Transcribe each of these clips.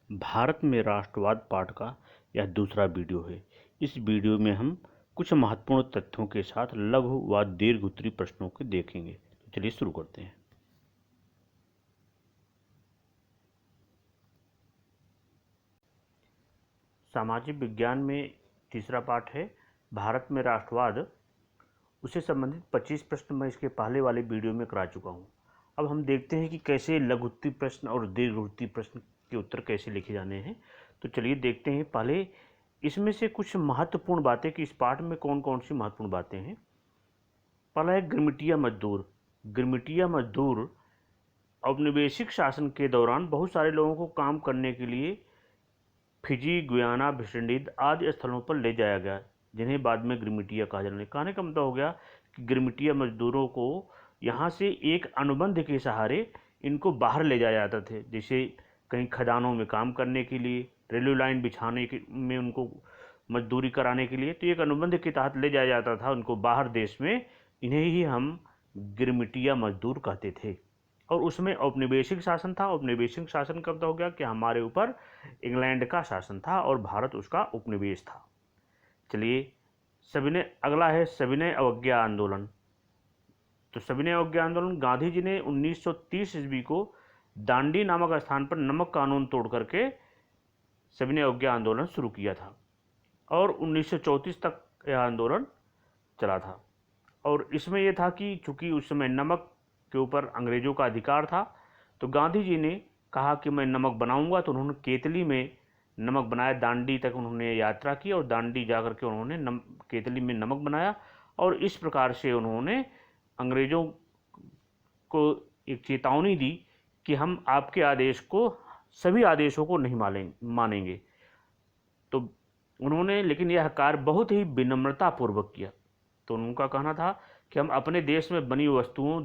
भारत में राष्ट्रवाद पाठ का यह दूसरा वीडियो है। इस वीडियो में हम कुछ महत्वपूर्ण तथ्यों के साथ लघु व दीर्घ उत्तरीय प्रश्नों को देखेंगे। तो चलिए शुरू करते हैं। सामाजिक विज्ञान में तीसरा पाठ है भारत में राष्ट्रवाद। उससे संबंधित 25 प्रश्न मैं इसके पहले वाले वीडियो में करा चुका हूँ। अब हम देखते हैं कि कैसे लघु उत्तरीय प्रश्न और दीर्घ उत्तरीय प्रश्न के उत्तर कैसे लिखे जाने हैं। तो चलिए देखते हैं। पहले इसमें से कुछ महत्वपूर्ण बातें कि इस पाठ में कौन कौन सी महत्वपूर्ण बातें हैं। पहला है गिरमिटिया मजदूर। गिरमिटिया मजदूर औपनिवेशिक शासन के दौरान बहुत सारे लोगों को काम करने के लिए फिजी, गुयाना, वेस्ट इंडीज आदि स्थलों पर ले जाया गया, जिन्हें बाद में गिरमिटिया कहा जाने लगा। कहने का मतलब हो गया कि गिरमिटिया मजदूरों को यहाँ से एक अनुबंध के सहारे इनको बाहर ले जाया जाता थे, जैसे कहीं खदानों में काम करने के लिए, रेलवे लाइन बिछाने में उनको मजदूरी कराने के लिए, तो एक अनुबंध के तहत ले जाया जाता था उनको बाहर देश में। इन्हें ही हम गिरमिटिया मजदूर कहते थे। और उसमें औपनिवेशिक शासन था। औपनिवेशिक शासन कब हो गया कि हमारे ऊपर इंग्लैंड का शासन था और भारत उसका उपनिवेश था। चलिए सविनय, अगला है सविनय अवज्ञा आंदोलन। तो सविनय अवज्ञा आंदोलन, गांधी जी ने 1930 ईस्वी को दांडी नामक स्थान पर नमक कानून तोड़ करके सविनय अवज्ञा आंदोलन शुरू किया था और 1934 तक यह आंदोलन चला था। और इसमें यह था कि चूंकि उस समय नमक के ऊपर अंग्रेजों का अधिकार था, तो गांधी जी ने कहा कि मैं नमक बनाऊंगा। तो उन्होंने केतली में नमक बनाया। दांडी तक उन्होंने यात्रा की और दांडी जाकर के उन्होंने केतली में नमक बनाया। और इस प्रकार से उन्होंने अंग्रेजों को एक चेतावनी दी कि हम आपके आदेश को, सभी आदेशों को नहीं मानेंगे। तो उन्होंने लेकिन यह कार्य बहुत ही विनम्रतापूर्वक किया। तो उनका कहना था कि हम अपने देश में बनी वस्तुओं,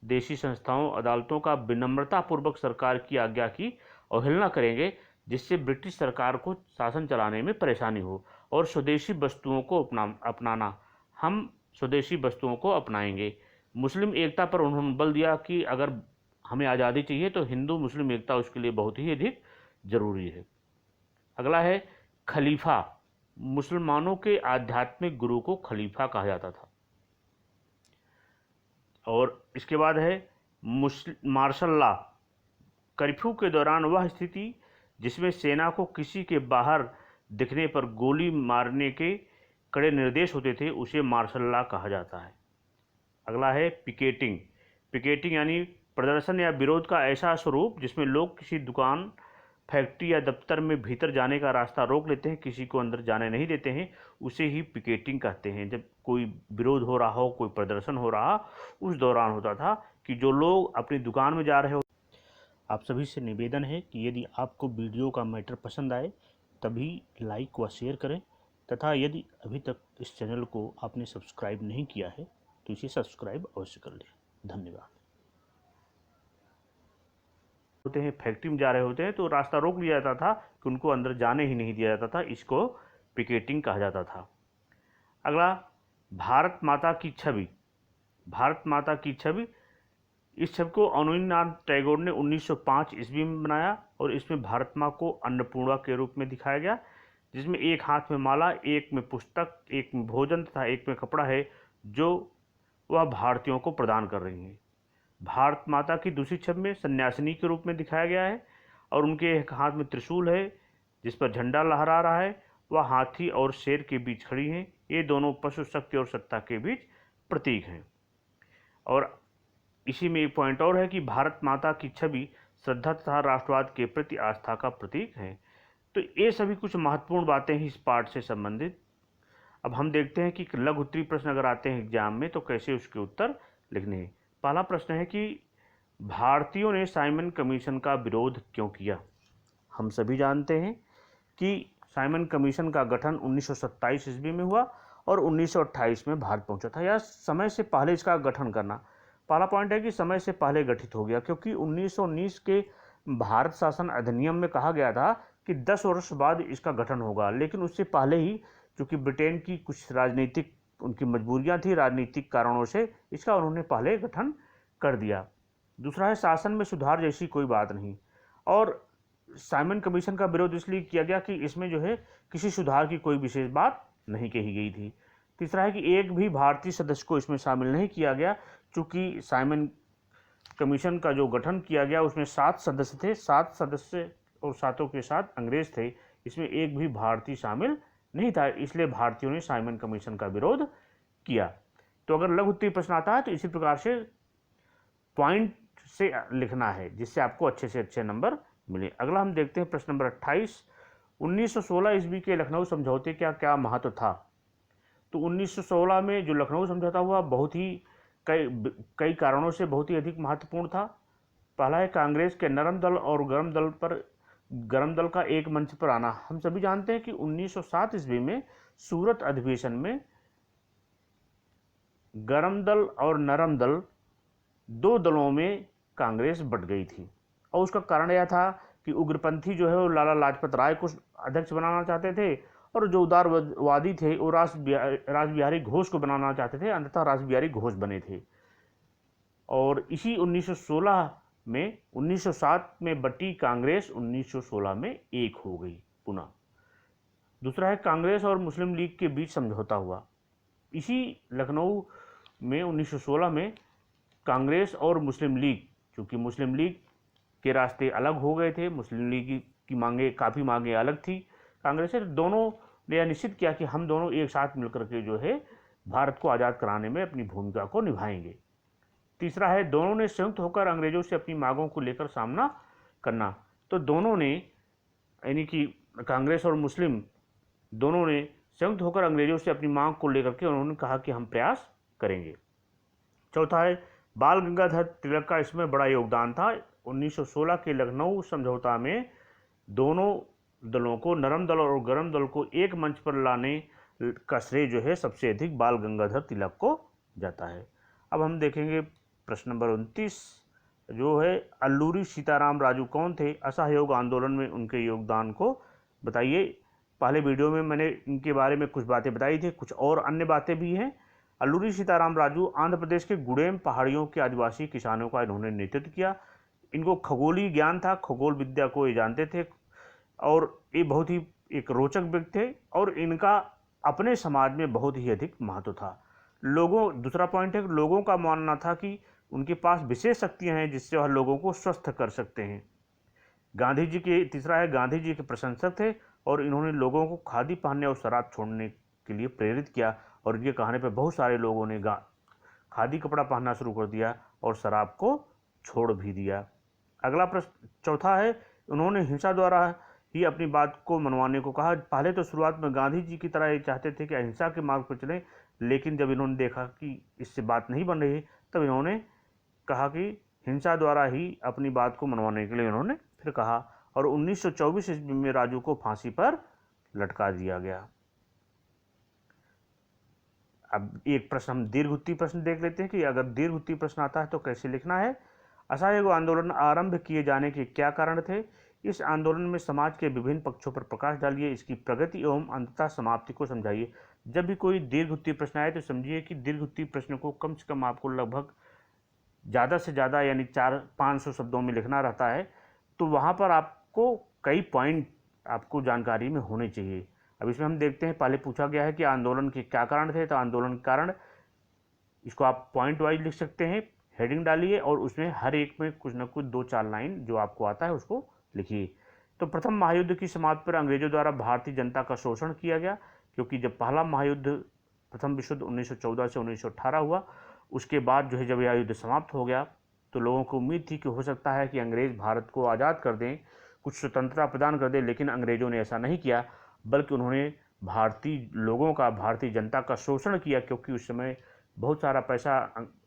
देशी संस्थाओं, अदालतों का विनम्रतापूर्वक सरकार की आज्ञा की अवहेलना करेंगे, जिससे ब्रिटिश सरकार को शासन चलाने में परेशानी हो, और स्वदेशी वस्तुओं को अपनाना, हम स्वदेशी वस्तुओं को अपनाएंगे। मुस्लिम एकता पर उन्होंने बल दिया कि अगर हमें आज़ादी चाहिए तो हिंदू मुस्लिम एकता उसके लिए बहुत ही अधिक जरूरी है। अगला है खलीफा। मुसलमानों के आध्यात्मिक गुरु को खलीफा कहा जाता था। और इसके बाद है मार्शल लॉ। कर्फ्यू के दौरान वह स्थिति जिसमें सेना को किसी के बाहर दिखने पर गोली मारने के कड़े निर्देश होते थे, उसे मार्शल लॉ कहा जाता है। अगला है पिकेटिंग। पिकेटिंग यानी प्रदर्शन या विरोध का ऐसा स्वरूप जिसमें लोग किसी दुकान, फैक्ट्री या दफ्तर में भीतर जाने का रास्ता रोक लेते हैं, किसी को अंदर जाने नहीं देते हैं, उसे ही पिकेटिंग कहते हैं। जब कोई विरोध हो रहा हो, कोई प्रदर्शन हो रहा, उस दौरान होता था कि जो लोग अपनी दुकान में जा रहे हो। आप सभी से निवेदन है कि यदि आपको वीडियो का मैटर पसंद आए तभी लाइक व शेयर करें, तथा यदि अभी तक इस चैनल को आपने सब्सक्राइब नहीं किया है तो इसे सब्सक्राइब अवश्य कर लें। धन्यवाद। होते हैं, फैक्ट्री में जा रहे होते हैं तो रास्ता रोक लिया जाता था कि उनको अंदर जाने ही नहीं दिया जाता था। इसको पिकेटिंग कहा जाता था। अगला भारत माता की छवि। भारत माता की छवि, इस छवि को अवनींद्रनाथ टैगोर ने 1905 ईस्वी में बनाया और इसमें भारत माँ को अन्नपूर्णा के रूप में दिखाया गया, जिसमें एक हाथ में माला, एक में पुस्तक, एक में भोजन तथा एक में कपड़ा है, जो वह भारतीयों को प्रदान कर रही हैं। भारत माता की दूसरी छवि में सन्यासिनी के रूप में दिखाया गया है और उनके एक हाथ में त्रिशूल है जिस पर झंडा लहरा रहा है। वह हाथी और शेर के बीच खड़ी हैं। ये दोनों पशु शक्ति और सत्ता के बीच प्रतीक हैं। और इसी में एक पॉइंट और है कि भारत माता की छवि श्रद्धा तथा राष्ट्रवाद के प्रति आस्था का प्रतीक है। तो ये सभी कुछ महत्वपूर्ण बातें हैं इस पाठ से संबंधित। अब हम देखते हैं कि लघु उत्तरीय प्रश्न अगर आते हैं एग्जाम में तो कैसे उसके उत्तर लिखने हैं। पहला प्रश्न है कि भारतीयों ने साइमन कमीशन का विरोध क्यों किया। हम सभी जानते हैं कि साइमन कमीशन का गठन 1927 ईस्वी में हुआ और 1928 में भारत पहुंचा था। या समय से पहले इसका गठन करना, पहला पॉइंट है कि समय से पहले गठित हो गया, क्योंकि 1919 के भारत शासन अधिनियम में कहा गया था कि 10 वर्ष बाद इसका गठन होगा, लेकिन उससे पहले ही चूँकि ब्रिटेन की कुछ राजनीतिक उनकी मजबूरियां थी, राजनीतिक कारणों से इसका उन्होंने पहले गठन कर दिया। दूसरा है शासन में सुधार जैसी कोई बात नहीं। और साइमन कमीशन का विरोध इसलिए किया गया कि इसमें जो है किसी सुधार की कोई विशेष बात नहीं कही गई थी। तीसरा है कि एक भी भारतीय सदस्य को इसमें शामिल नहीं किया गया, चूंकि साइमन कमीशन का जो गठन किया गया उसमें 7 सदस्य थे, 7 सदस्य और सातों के साथ अंग्रेज थे, इसमें एक भी भारतीय शामिल नहीं था, इसलिए भारतीयों ने साइमन कमीशन का विरोध किया। तो अगर लघु उत्तरीय प्रश्न आता है तो इसी प्रकार से पॉइंट से लिखना है जिससे आपको अच्छे से अच्छे नंबर मिले। अगला हम देखते हैं प्रश्न नंबर 28। 1916 ईस्वी के लखनऊ समझौते का क्या महत्व था? तो 1916 में जो लखनऊ समझौता हुआ बहुत ही कई कारणों से बहुत ही अधिक महत्वपूर्ण था। पहला है कांग्रेस के नरम दल और गर्म दल का एक मंच पर आना। हम सभी जानते हैं कि 1907 ईस्वी में सूरत अधिवेशन में गर्म दल और नरम दल दो दलों में कांग्रेस बट गई थी, और उसका कारण यह था कि उग्रपंथी जो है वो लाला लाजपत राय को अध्यक्ष बनाना चाहते थे, और जो उदारवादी थे वो रासबिहारी घोष को बनाना चाहते थे। अंततः रासबिहारी घोष बने थे, और इसी 1916 में 1907 में बटी कांग्रेस 1916 में एक हो गई पुनः। दूसरा है कांग्रेस और मुस्लिम लीग के बीच समझौता हुआ। इसी लखनऊ में 1916 में कांग्रेस और मुस्लिम लीग, क्योंकि मुस्लिम लीग के रास्ते अलग हो गए थे, मुस्लिम लीग की मांगे काफ़ी मांगे अलग थी कांग्रेस से, दोनों ने यह निश्चित किया कि हम दोनों एक साथ मिलकर के जो है भारत को आज़ाद कराने में अपनी भूमिका को निभाएंगे। तीसरा है दोनों ने संयुक्त होकर अंग्रेजों से अपनी मांगों को लेकर सामना करना। तो दोनों ने, यानी कि कांग्रेस और मुस्लिम दोनों ने संयुक्त होकर अंग्रेजों से अपनी मांग को लेकर के उन्होंने कहा कि हम प्रयास करेंगे। चौथा है बाल गंगाधर तिलक का इसमें बड़ा योगदान था। 1916 के लखनऊ समझौता में दोनों दलों को, नरम दल और गर्म दल को एक मंच पर लाने का श्रेय जो है सबसे अधिक बाल गंगाधर तिलक को जाता है। अब हम देखेंगे प्रश्न नंबर 29 जो है अल्लूरी सीताराम राजू कौन थे? असहयोग आंदोलन में उनके योगदान को बताइए। पहले वीडियो में मैंने इनके बारे में कुछ बातें बताई थी, कुछ और अन्य बातें भी हैं। अल्लूरी सीताराम राजू आंध्र प्रदेश के गुडेम पहाड़ियों के आदिवासी किसानों का इन्होंने नेतृत्व किया। इनको खगोलीय ज्ञान था, खगोल विद्या को ये जानते थे, और ये बहुत ही एक रोचक व्यक्ति थे, और इनका अपने समाज में बहुत ही अधिक महत्व था। दूसरा पॉइंट है लोगों का मानना था कि उनके पास विशेष शक्तियां हैं जिससे वह लोगों को स्वस्थ कर सकते हैं। तीसरा है गांधी जी के प्रशंसक थे, और इन्होंने लोगों को खादी पहनने और शराब छोड़ने के लिए प्रेरित किया, और इनके कहने पर बहुत सारे लोगों ने खादी कपड़ा पहनना शुरू कर दिया और शराब को छोड़ भी दिया। अगला प्रश्न चौथा है उन्होंने हिंसा द्वारा ही अपनी बात को मनवाने को कहा। पहले तो शुरुआत में गांधी जी की तरह ये चाहते थे कि अहिंसा के मार्ग पर चलें, लेकिन जब इन्होंने देखा कि इससे बात नहीं बन रही तब इन्होंने कहा कि हिंसा द्वारा ही अपनी बात को मनवाने के लिए इन्होंने फिर कहा, और 1924 ईस्वी में राजू को फांसी पर लटका दिया गया। अब एक प्रश्न हम दीर्घ उत्तरीय प्रश्न देख लेते हैं कि अगर दीर्घ उत्तरीय प्रश्न आता है तो कैसे लिखना है। असहयोग आंदोलन आरंभ किए जाने के क्या कारण थे? इस आंदोलन में समाज के विभिन्न पक्षों पर प्रकाश डालिए, इसकी प्रगति एवं अंततः समाप्ति को समझाइए। जब भी कोई दीर्घ उत्तरीय प्रश्न आए तो समझिए कि दीर्घ उत्तरीय प्रश्न को कम से कम आपको लगभग ज़्यादा से ज़्यादा यानी 400-500 शब्दों में लिखना रहता है, तो वहाँ पर आपको कई पॉइंट आपको जानकारी में होने चाहिए। अब इसमें हम देखते हैं, पहले पूछा गया है कि आंदोलन के क्या कारण थे, तो आंदोलन के कारण इसको आप पॉइंट वाइज लिख सकते हैं, हेडिंग डालिए और उसमें हर एक में कुछ न कुछ 2-4 लाइन जो आपको आता है उसको लिखिए। तो प्रथम महायुद्ध की समाप्ति पर अंग्रेजों द्वारा भारतीय जनता का शोषण किया गया, क्योंकि जब पहला महायुद्ध प्रथम विश्व युद्ध 1914 से 1918 हुआ, उसके बाद जो है जब यह युद्ध समाप्त हो गया तो लोगों को उम्मीद थी कि हो सकता है कि अंग्रेज भारत को आज़ाद कर दें, कुछ स्वतंत्रता प्रदान कर दें, लेकिन अंग्रेजों ने ऐसा नहीं किया, बल्कि उन्होंने भारतीय लोगों का, भारतीय जनता का शोषण किया, क्योंकि उस समय बहुत सारा पैसा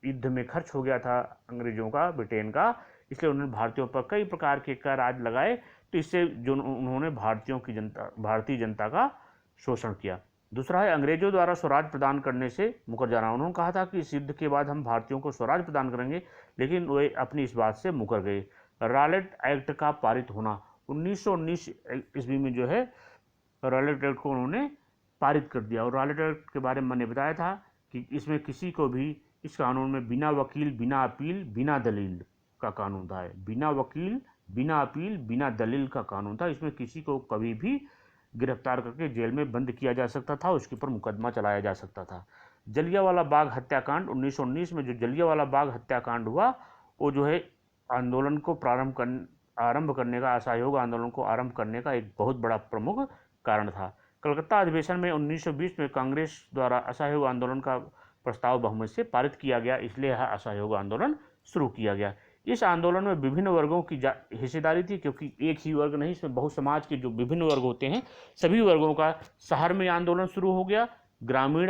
युद्ध में खर्च हो गया था अंग्रेजों का, ब्रिटेन का, इसलिए उन्होंने भारतीयों पर कई प्रकार के कर आज लगाए, तो इससे जो उन्होंने भारतीय जनता का शोषण किया। दूसरा है अंग्रेजों द्वारा स्वराज प्रदान करने से मुकर जाना। उन्होंने कहा था कि इस युद्ध के बाद हम भारतीयों को स्वराज प्रदान करेंगे, लेकिन वे अपनी इस बात से मुकर गए। रॉलेट एक्ट का पारित होना 1919 ईस्वी में जो है रॉलेट एक्ट को उन्होंने पारित कर दिया, और रॉलेट एक्ट के बारे में मैंने बताया था कि इसमें किसी को भी, इस कानून में बिना वकील, बिना अपील, बिना दलील का कानून था, बिना वकील, बिना अपील बिना दलील का कानून था। इसमें किसी को कभी भी गिरफ्तार करके जेल में बंद किया जा सकता था, उसके ऊपर मुकदमा चलाया जा सकता था। जलियांवाला बाग हत्याकांड 1919 में जो जलियांवाला बाग हत्याकांड हुआ, वो जो है आंदोलन को आरंभ करने का, असहयोग आंदोलन को आरंभ करने का एक बहुत बड़ा प्रमुख कारण था। कलकत्ता अधिवेशन में 1920 में कांग्रेस द्वारा असहयोग आंदोलन का प्रस्ताव बहुमत से पारित किया गया, इसलिए यह असहयोग आंदोलन शुरू किया गया। इस आंदोलन में विभिन्न वर्गों की हिस्सेदारी थी, क्योंकि एक ही वर्ग नहीं, इसमें बहु समाज के जो विभिन्न वर्ग होते हैं, सभी वर्गों का शहर में आंदोलन शुरू हो गया, ग्रामीण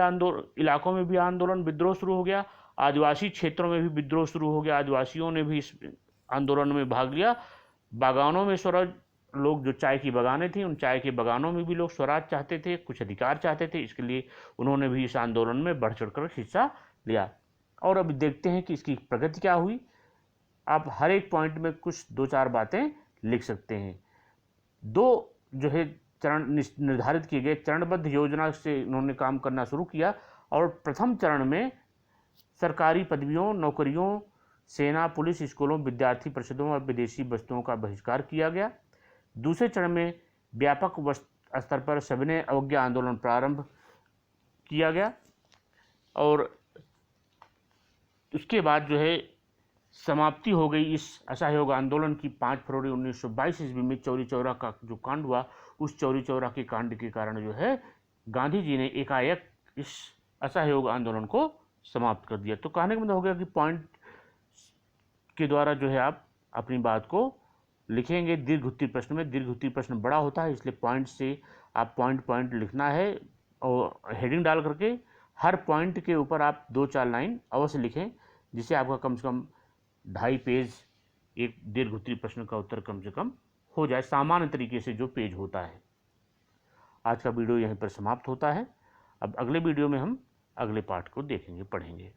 इलाकों में भी आंदोलन विद्रोह शुरू हो गया, आदिवासी क्षेत्रों में भी विद्रोह शुरू हो गया, आदिवासियों ने भी इस आंदोलन में भाग लिया। बागानों में स्वराज, लोग जो चाय की बागानें थी, उन चाय के बागानों में भी लोग स्वराज चाहते थे, कुछ अधिकार चाहते थे, इसके लिए उन्होंने भी इस आंदोलन में बढ़ चढ़कर हिस्सा लिया। और अब देखते हैं कि इसकी प्रगति क्या हुई। आप हर एक पॉइंट में कुछ 2-4 बातें लिख सकते हैं। 2 जो है चरण निर्धारित किए गए, चरणबद्ध योजना से इन्होंने काम करना शुरू किया। और प्रथम चरण में सरकारी पदवियों, नौकरियों, सेना, पुलिस, स्कूलों, विद्यार्थी परिषदों और विदेशी वस्तुओं का बहिष्कार किया गया। दूसरे चरण में व्यापक स्तर पर सविनय अवज्ञा आंदोलन प्रारंभ किया गया। और उसके बाद जो है समाप्ति हो गई इस असहयोग आंदोलन की 5 फरवरी 1922 ईस्वी में चौरी चौरा का जो कांड हुआ, उस चौरी चौरा के कांड के कारण जो है गांधी जी ने एकाएक इस असहयोग आंदोलन को समाप्त कर दिया। तो कहने का मतलब हो गया कि पॉइंट के द्वारा जो है आप अपनी बात को लिखेंगे। दीर्घ उत्तरीय प्रश्न में दीर्घ उत्तरीय प्रश्न बड़ा होता है, इसलिए पॉइंट से आप पॉइंट लिखना है और हेडिंग डाल करके हर पॉइंट के ऊपर आप 2-4 लाइन अवश्य लिखें, जिससे आपका कम से कम 2.5 पेज एक दीर्घ उत्तरीय प्रश्न का उत्तर कम से कम हो जाए, सामान्य तरीके से जो पेज होता है। आज का वीडियो यहीं पर समाप्त होता है। अब अगले वीडियो में हम अगले पार्ट को देखेंगे, पढ़ेंगे।